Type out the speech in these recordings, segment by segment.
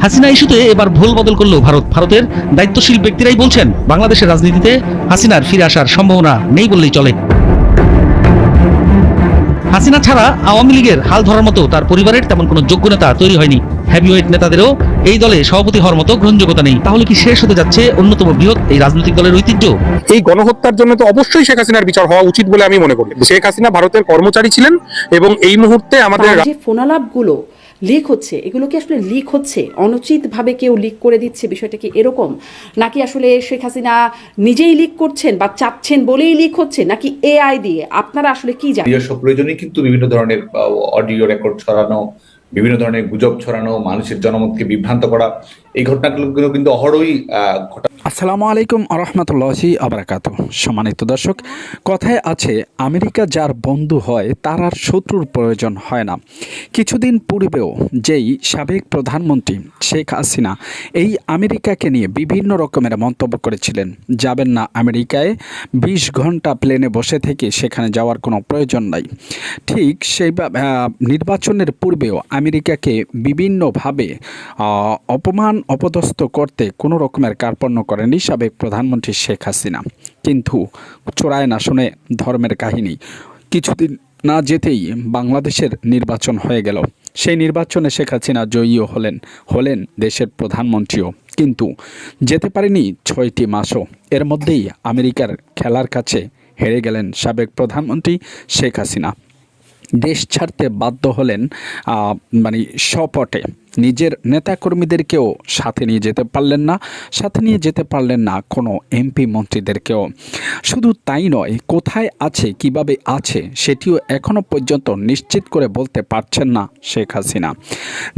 হাসিনা ইস্যুতে এবার ভুল বদল করলো ভারতের দায়িত্বশীল ব্যক্তিরাই বলছেন বাংলাদেশের রাজনীতিতে হাসিনার ফিরে আসার সম্ভাবনা নেই বললেই চলে। হাসিনা ছাড়া আওয়ামী লীগের হাল ধরার মতো তার পরিবারের তেমন কোনো যোগ্য নেতা তৈরি হয়নি। হেভিওয়েট নেতাদেরও এই দলে সভাপতি হওয়ার মতো গ্রহণযোগ্যতা নেই। তাহলে কি শেষ হতে যাচ্ছে অন্যতম বৃহৎ এই রাজনৈতিক দলের ঐতিহ্য? এই গণহত্যার জন্য তো অবশ্যই শেখ হাসিনার বিচার হওয়া উচিত বলে আমি মনে করি। শেখ হাসিনা ভারতের কর্মচারী ছিলেন এবং এই মুহূর্তে আমাদের যে ফোনালাপগুলো লিক হচ্ছে, এগুলো কি আসলে লিক হচ্ছে অনুচিতভাবে কেউ লিক করে দিচ্ছে, বিষয়টা কি এরকম, নাকি আসলে শেখ হাসিনা নিজেই লিক করছেন বা চাচ্ছেন বলেই লিক হচ্ছে, নাকি এআই দিয়ে? আপনারা আসলে কি জানেন? প্রয়োজনেই কিন্তু বিভিন্ন ধরনের অডিও রেকর্ড ছড়ানো, বিভিন্ন ধরনের গুজব ছড়ানো, মানুষের জনমতকে বিভ্রান্ত করা, এই ঘটনাগুলো কিন্তু অহরহই ঘটা। আসসালামু আলাইকুম আরহামতুল্লাহি আবরাকাত। সম্মানিত দর্শক, কথায় আছে আমেরিকা যার বন্ধু হয় তার আর শত্রুর প্রয়োজন হয় না। কিছুদিন পূর্বেও যেই সাবেক প্রধানমন্ত্রী শেখ হাসিনা এই আমেরিকাকে নিয়ে বিভিন্ন রকমের মন্তব্য করেছিলেন, যাবেন না আমেরিকায়, 20 ঘন্টা প্লেনে বসে থেকে সেখানে যাওয়ার কোনো প্রয়োজন নাই। ঠিক সেই নির্বাচনের পূর্বেও আমেরিকাকে বিভিন্নভাবে অপমান অপদস্থ করতে কোনো রকমের কার্পণ্য করেনি সাবেক প্রধানমন্ত্রী শেখ হাসিনা। কিন্তু চোরায় না শুনে ধর্মের কাহিনী, কিছুদিন না যেতেই বাংলাদেশের নির্বাচন হয়ে গেল। সেই নির্বাচনে শেখ হাসিনা জয়ীও হলেন দেশের প্রধানমন্ত্রীও, কিন্তু যেতে পারেনি 6টি মাসও। এর মধ্যেই আমেরিকার খেলার কাছে হেরে গেলেন সাবেক প্রধানমন্ত্রী শেখ হাসিনা। দেশ ছাড়তে বাধ্য হলেন সপটে। নিজের নেতাকর্মীদেরকেও সাথে নিয়ে যেতে পারলেন না কোনো এমপি মন্ত্রীদেরকেও। শুধু তাই নয়, কোথায় আছে, কিভাবে আছে সেটিও এখনও পর্যন্ত নিশ্চিত করে বলতে পারছেন না শেখ হাসিনা।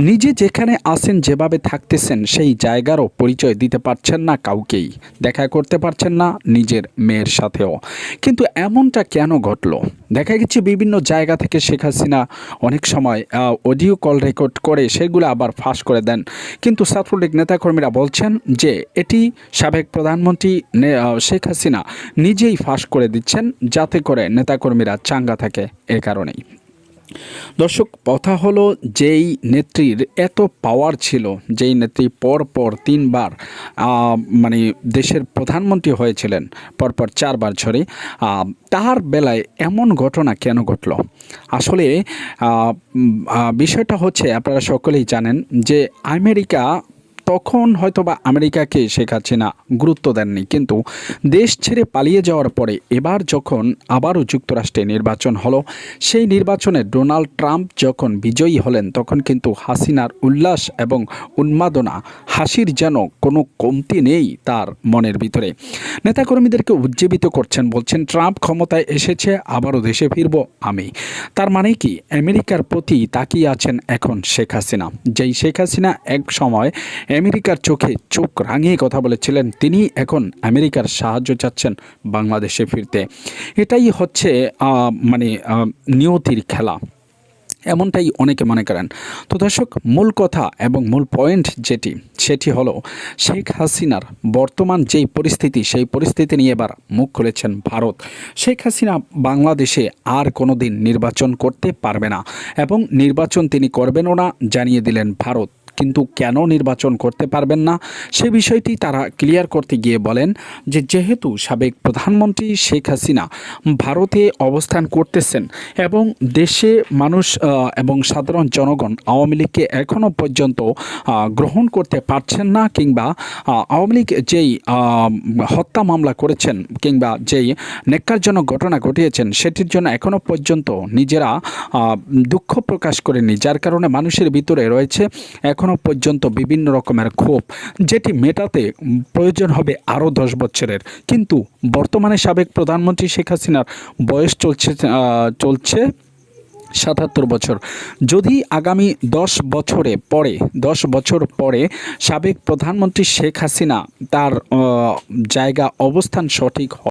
নিজে যেখানে আছেন, যেভাবে থাকতেছেন, সেই জায়গারও পরিচয় দিতে পারছেন না কাউকেই, দেখা করতে পারছেন না নিজের মেয়ের সাথেও। কিন্তু এমনটা কেন ঘটলো? দেখা গেছে বিভিন্ন জায়গা থেকে শেখ হাসিনা অনেক সময় অডিও কল রেকর্ড করে সেগুলো আবার ফাঁস করে দেন। কিন্তু ছাত্রলীগ নেতাকর্মীরা বলছেন যে এটি সাবেক প্রধানমন্ত্রী শেখ হাসিনা নিজেই ফাঁস করে দিচ্ছেন, যাতে করে নেতাকর্মীরা চাঙ্গা থাকে। এ কারণেই দর্শক, কথা হলো, যেই নেত্রীর এত পাওয়ার ছিল, যেই নেত্রী পরপর 3বার দেশের প্রধানমন্ত্রী হয়েছিলেন, পরপর 4বার ঝরে, তার বেলায় এমন ঘটনা কেন ঘটল? আসলে বিষয়টা হচ্ছে, আপনারা সকলেই জানেন যে আমেরিকা তখন হয়তোবা আমেরিকাকে শেখ হাসিনা গুরুত্ব দেননি, কিন্তু দেশ ছেড়ে পালিয়ে যাওয়ার পরে এবার যখন আবারও যুক্তরাষ্ট্রে নির্বাচন হলো, সেই নির্বাচনে ডোনাল্ড ট্রাম্প যখন বিজয়ী হলেন, তখন কিন্তু হাসিনার উল্লাস এবং উন্মাদনা, হাসির যেন কোনো কমতি নেই তার মনের ভিতরে। নেতাকর্মীদেরকে উজ্জীবিত করছেন, বলছেন ট্রাম্প ক্ষমতায় এসেছে, আবারও দেশে ফিরব আমি। তার মানে কি, আমেরিকার প্রতি তাকিয়ে আছেন এখন শেখ হাসিনা। যেই শেখ হাসিনা এক সময় আমেরিকার চোখে চোখ রাঙিয়ে কথা বলেছিলেন, তিনি এখন আমেরিকার সাহায্য চাচ্ছেন বাংলাদেশে ফিরতে। এটাই হচ্ছে নিয়তির খেলা, এমনটাই অনেকে মনে করেন। তো দর্শক, মূল কথা এবং মূল পয়েন্ট সেটি হলো, শেখ হাসিনার বর্তমান যেই পরিস্থিতি, সেই পরিস্থিতি নিয়ে এবার মুখ খুলেছেন ভারত। শেখ হাসিনা বাংলাদেশে আর কোনো দিন নির্বাচন করতে পারবে না এবং নির্বাচন তিনি করবেনও না, জানিয়ে দিলেন ভারত। কিন্তু কেন নির্বাচন করতে পারবেন না সে বিষয়টি তারা ক্লিয়ার করতে গিয়ে বলেন যে, যেহেতু সাবেক প্রধানমন্ত্রী শেখ হাসিনা ভারতে অবস্থান করতেছেন এবং দেশে মানুষ এবং সাধারণ জনগণ আওয়ামী লীগকে এখনও পর্যন্ত গ্রহণ করতে পারছেন না, কিংবা আওয়ামী লীগ যেই হত্যা মামলা করেছেন কিংবা যেই ন্যাক্কারজনক ঘটনা ঘটিয়েছেন, সেটির জন্য এখনও পর্যন্ত নিজেরা দুঃখ প্রকাশ করেনি, যার কারণে মানুষের ভিতরে রয়েছে এখনও পর্যন্ত বিভিন্ন রকমের ক্ষোভ, যেটি মেটাতে প্রয়োজন হবে আরও 10 বছরের। কিন্তু বর্তমানে সাবেক প্রধানমন্ত্রী শেখ হাসিনার বয়স চলছে 77 বছর। যদি আগামী 10 বছর পরে সাবেক প্রধানমন্ত্রী শেখ হাসিনা তার জায়গা অবস্থান সঠিক